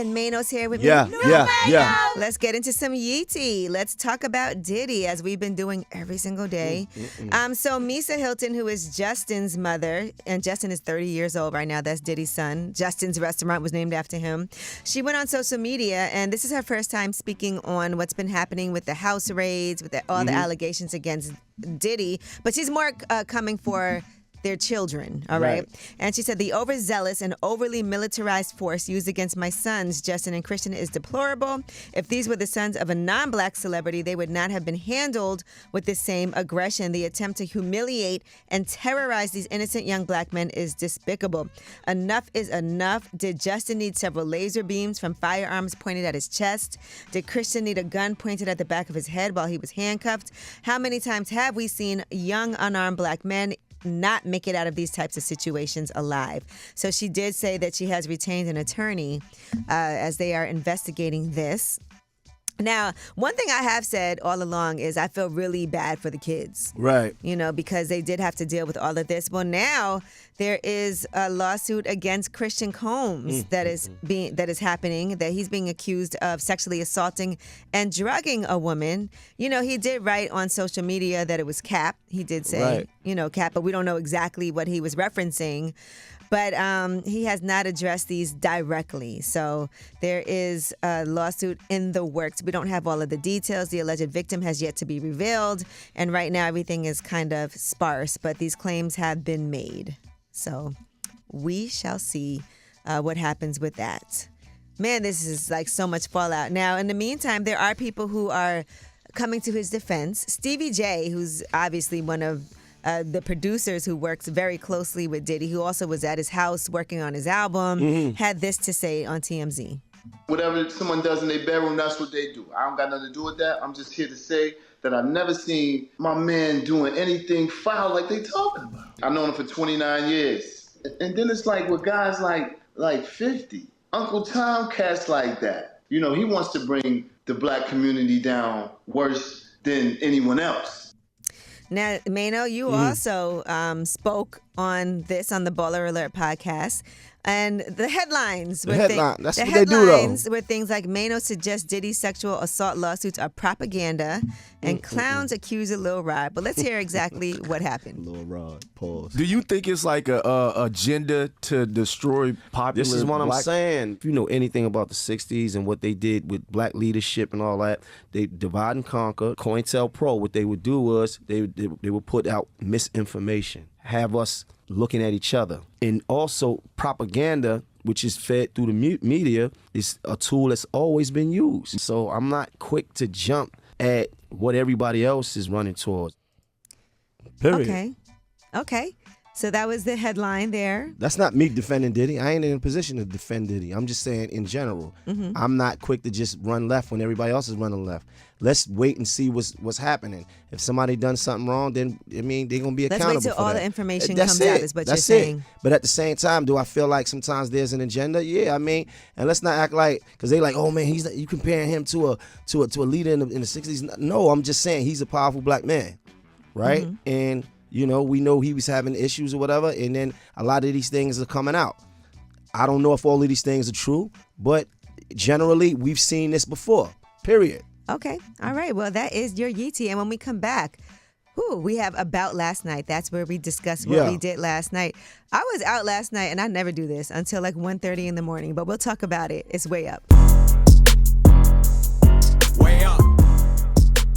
and Maino's here with Yeah, me. yeah. Let's get into some Yeetie. Let's talk about Diddy, as we've been doing every single day. So Misa Hilton, who is Justin's mother, and Justin is 30 years old right now. That's Diddy's son. Justin's restaurant was named after him. She went on social media, and this is her first time speaking on what's been happening with the house raids, with all the allegations against Diddy. But she's more coming for their children, all right? And she said, the overzealous and overly militarized force used against my sons, Justin and Christian, is deplorable. If these were the sons of a non-black celebrity, they would not have been handled with the same aggression. The attempt to humiliate and terrorize these innocent young black men is despicable. Enough is enough. Did Justin need several laser beams from firearms pointed at his chest? Did Christian need a gun pointed at the back of his head while he was handcuffed? How many times have we seen young unarmed black men not make it out of these types of situations alive? So she did say that she has retained an attorney as they are investigating this. Now, one thing I have said all along is I feel really bad for the kids. Right. You know, because they did have to deal with all of this. Well, now there is a lawsuit against Christian Colmes that is happening, that he's being accused of sexually assaulting and drugging a woman. You know, he did write on social media that it was cap. He did say, cap, but we don't know exactly what he was referencing. But he has not addressed these directly. So there is a lawsuit in the works. We don't have all of the details. The alleged victim has yet to be revealed. And right now everything is kind of sparse, but these claims have been made. So we shall see what happens with that. Man, this is like so much fallout. Now, in the meantime, there are people who are coming to his defense. Stevie J, who's obviously one of the producers who works very closely with Diddy, who also was at his house working on his album, had this to say on TMZ. Whatever someone does in their bedroom, that's what they do. I don't got nothing to do with that. I'm just here to say that I've never seen my man doing anything foul like they talking about. I've known him for 29 years. And then it's like with guys like 50. Uncle Tom cats like that. You know, he wants to bring the black community down worse than anyone else. Now, Maino, you also spoke on this on the Baller Alert podcast. And the headlines were things like Maino suggests Diddy's sexual assault lawsuits are propaganda and clowns accuse of Lil Rod. But let's hear exactly what happened. Lil Rod, pause. Do you think it's like a agenda to destroy popular? This is what I'm saying. If you know anything about the 60s and what they did with black leadership and all that, they divide and conquer. COINTELPRO, what they would do was they would put out misinformation, have us looking at each other. And also propaganda, which is fed through the media, is a tool that's always been used. So I'm not quick to jump at what everybody else is running towards. Period. Okay. So that was the headline there. That's not me defending Diddy. I ain't in a position to defend Diddy. I'm just saying in general. I'm not quick to just run left when everybody else is running left. Let's wait and see what's happening. If somebody done something wrong, then they're gonna be accountable for that. Let's wait till all the information comes out, is what you're saying. But at the same time, do I feel like sometimes there's an agenda? Yeah, and let's not act like, because they like, oh man, you comparing him to a leader in the 60s. No, I'm just saying he's a powerful black man, right? And you know, we know he was having issues or whatever, and then a lot of these things are coming out. I don't know if all of these things are true, but generally, we've seen this before, period. Okay. All right. Well, that is your Yeetie. And when we come back, we have About Last Night. That's where we discuss what we did last night. I was out last night, and I never do this until like 1:30 in the morning, but we'll talk about it. It's way up.